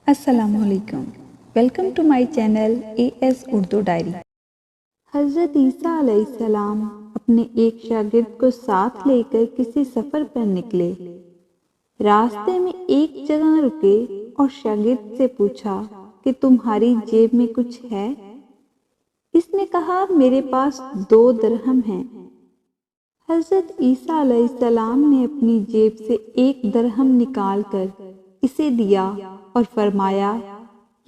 السلام علیکم، welcome to my channel AS Urdu diary. حضرت عیسیٰ علیہ السلام اپنے ایک شاگرد کو ساتھ لے کر کسی سفر پر نکلے۔ راستے میں ایک جگہ رکے اور شاگرد سے پوچھا کہ تمہاری جیب میں کچھ ہے؟ اس نے کہا میرے پاس 2 درہم ہیں۔ حضرت عیسیٰ علیہ السلام نے اپنی جیب سے 1 درہم نکال کر اسے دیا اور فرمایا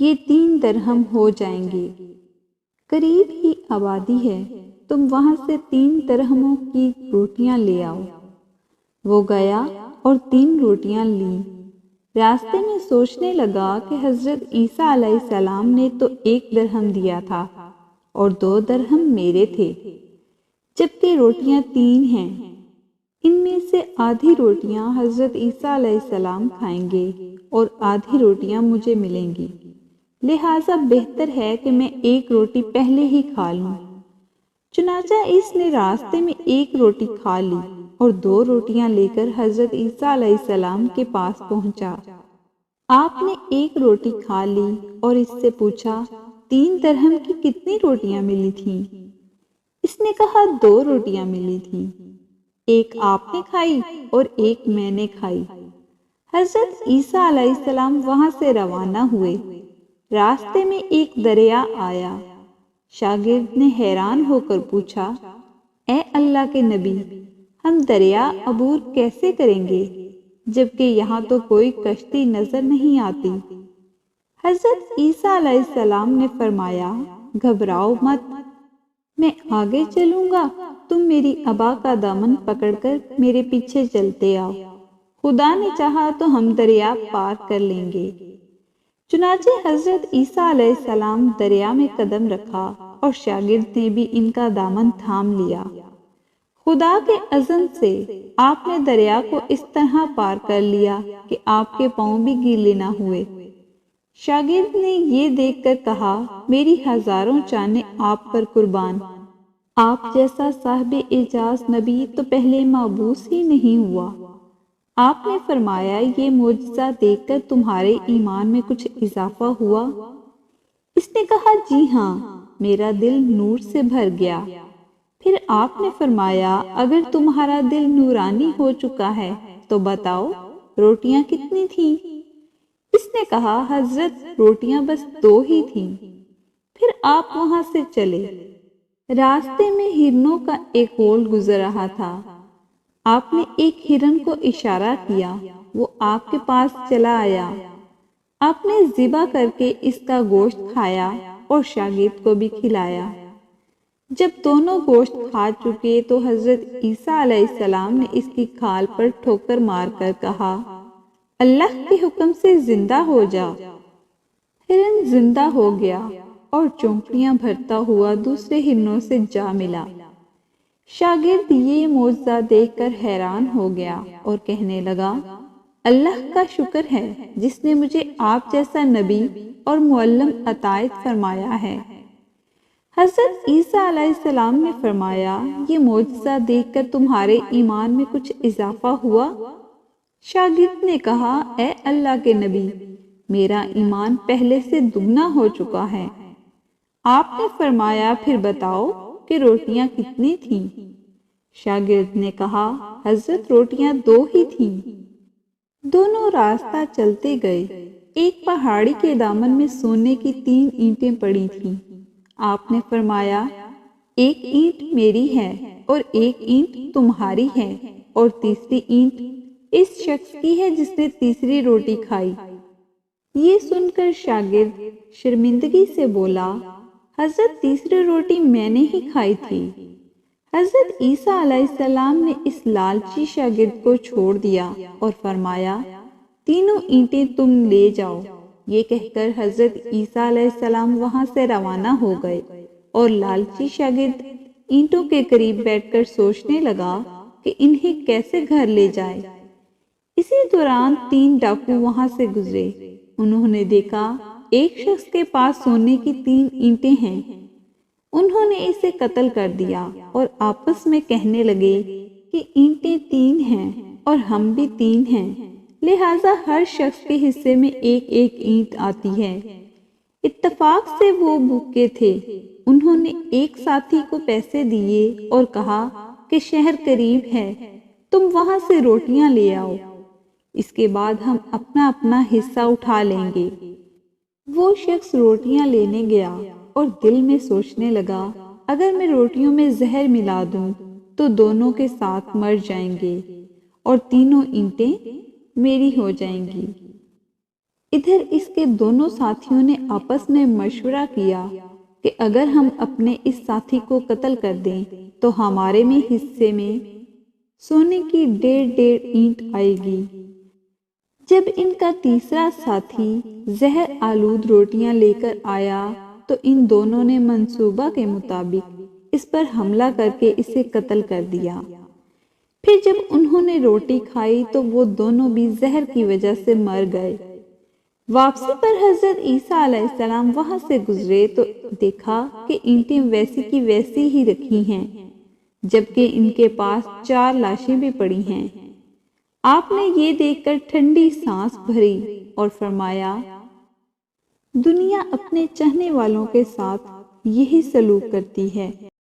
یہ 3 درہم ہو جائیں گے، قریب ہی آبادی ہے، تم وہاں سے 3 درہموں کی روٹیاں لے آؤ۔ وہ گیا اور 3 روٹیاں لیں۔ راستے میں سوچنے لگا کہ حضرت عیسیٰ علیہ السلام نے تو 1 درہم دیا تھا اور 2 درہم میرے تھے، جبکہ روٹیاں 3 ہیں۔ ان میں سے آدھی روٹیاں حضرت عیسیٰ علیہ السلام کھائیں گے اور آدھی روٹیاں مجھے ملیں گی، لہٰذا بہتر ہے کہ میں 1 روٹی پہلے ہی کھا لوں۔ چنانچہ اس نے راستے میں 1 روٹی کھا لی اور 2 روٹیاں لے کر حضرت عیسیٰ علیہ السلام کے پاس پہنچا۔ آپ نے 1 روٹی کھا لی اور اس سے پوچھا 3 درہم کی کتنی روٹیاں ملی تھیں؟ اس نے کہا 2 روٹیاں ملی تھیں، 1 آپ نے کھائی اور 1 میں نے کھائی۔ حضرت عیسیٰ علیہ السلام وہاں سے روانہ ہوئے۔ راستے میں ایک دریا آیا۔ شاگرد نے حیران ہو کر پوچھا، اے اللہ کے نبی، ہم دریا عبور کیسے کریں گے جبکہ یہاں تو کوئی کشتی نظر نہیں آتی؟ حضرت عیسیٰ علیہ السلام نے فرمایا، گھبراؤ مت، میں آگے چلوں گا، تم میری ابا کا دامن پکڑ کر میرے پیچھے چلتے آؤ، خدا نے چاہا تو ہم دریا پار کر لیں گے۔ چنانچہ حضرت عیسیٰ علیہ السلام دریا میں قدم رکھا اور شاگرد نے بھی ان کا دامن تھام لیا۔ خدا کے اذن سے آپ نے دریا کو اس طرح پار کر لیا کہ آپ کے پاؤں بھی گیلے نہ ہوئے۔ شاگرد نے یہ دیکھ کر کہا، میری ہزاروں جانیں آپ پر قربان، آپ جیسا صاحب اعجاز نبی تو پہلے مابعوث ہی نہیں ہوا۔ آپ نے فرمایا، یہ معجزہ دیکھ کر تمہارے ایمان میں کچھ اضافہ ہوا؟ اس نے کہا، جی ہاں، میرا دل نور سے بھر گیا۔ پھر آپ نے فرمایا، اگر تمہارا دل نورانی ہو چکا ہے تو بتاؤ روٹیاں کتنی تھیں؟ اس نے کہا، حضرت روٹیاں بس 2 ہی تھیں۔ پھر آپ وہاں سے چلے۔ راستے میں ہرنوں کا ایک ٹول گزر رہا تھا۔ آپ نے ایک ہرن کو اشارہ کیا، وہ آپ کے پاس چلا آیا۔ آپ نے ذبح کر کے اس کا گوشت کھایا اور شاگرد کو بھی کھلایا۔ جب دونوں گوشت کھا چکے تو حضرت عیسیٰ علیہ السلام نے اس کی کھال پر ٹھوکر مار کر کہا، اللہ کے حکم سے زندہ ہو جا۔ ہرن زندہ ہو گیا اور چونکیاں بھرتا ہوا دوسرے ہرنوں سے جا ملا۔ شاگرد یہ معجزہ دیکھ کر حیران ہو گیا اور کہنے لگا، اللہ کا شکر ہے جس نے مجھے آپ جیسا نبی اور معلم عطائت فرمایا ہے۔ حضرت عیسیٰ علیہ السلام نے فرمایا، یہ معجزہ دیکھ کر تمہارے ایمان میں کچھ اضافہ ہوا؟ شاگرد نے کہا، اے اللہ کے نبی، میرا ایمان پہلے سے دگنا ہو چکا ہے۔ آپ نے فرمایا، پھر بتاؤ کہ روٹیاں کتنی تھیں؟ شاگرد نے کہا، حضرت روٹیاں 2 ہی تھیں۔ دونوں راستہ چلتے گئے۔ ایک پہاڑی کے دامن میں سونے کی 3 اینٹیں پڑی تھیں۔ آپ نے فرمایا، 1 اینٹ میری ہے اور 1 اینٹ تمہاری ہے اور تیسری اینٹ اس شخص کی ہے جس نے تیسری روٹی کھائی۔ یہ سن کر شاگرد شرمندگی سے بولا، حضرت تیسری روٹی میں نے ہی کھائی تھی۔ حضرت عیسیٰ علیہ السلام نے اس لالچی شاگرد کو چھوڑ دیا اور فرمایا، تینوں اینٹیں تم لے جاؤ۔ یہ کہہ کر حضرت عیسیٰ علیہ السلام وہاں سے روانہ ہو گئے اور لالچی شاگرد اینٹوں کے قریب بیٹھ کر سوچنے لگا کہ انہیں کیسے گھر لے جائے۔ اسی دوران 3 ڈاکو وہاں سے گزرے۔ انہوں نے دیکھا ایک شخص کے پاس سونے کی 3 اینٹیں ہیں۔ انہوں نے اسے قتل کر دیا اور آپس میں کہنے لگے کہ اینٹیں 3 ہیں اور ہم بھی 3 ہیں، لہٰذا ہر شخص کے حصے میں ایک ایک اینٹ آتی ہے۔ اتفاق سے وہ بھوکے تھے۔ انہوں نے ایک ساتھی کو پیسے دیے اور کہا کہ شہر قریب ہے، تم وہاں سے روٹیاں لے آؤ، اس کے بعد ہم اپنا اپنا حصہ اٹھا لیں گے۔ وہ شخص روٹیاں لینے گیا اور دل میں سوچنے لگا، اگر میں روٹیوں میں زہر ملا دوں تو دونوں کے ساتھ مر جائیں گے اور تینوں اینٹیں میری ہو جائیں گی۔ ادھر اس کے دونوں ساتھیوں نے آپس میں مشورہ کیا کہ اگر ہم اپنے اس ساتھی کو قتل کر دیں تو ہمارے میں حصے میں سونے کی 1.5 اینٹ آئے گی۔ جب ان کا تیسرا ساتھی زہر آلود روٹیاں لے کر آیا تو ان دونوں نے منصوبہ کے مطابق اس پر حملہ کر کے اسے قتل کر دیا۔ پھر جب انہوں نے روٹی کھائی تو وہ دونوں بھی زہر کی وجہ سے مر گئے۔ واپسی پر حضرت عیسیٰ علیہ السلام وہاں سے گزرے تو دیکھا کہ اینٹیں ویسی کی ویسی ہی رکھی ہیں، جبکہ ان کے پاس 4 لاشیں بھی پڑی ہیں۔ آپ نے یہ دیکھ کر ٹھنڈی سانس بھری اور فرمایا، دنیا اپنے چاہنے والوں کے ساتھ یہی سلوک کرتی ہے۔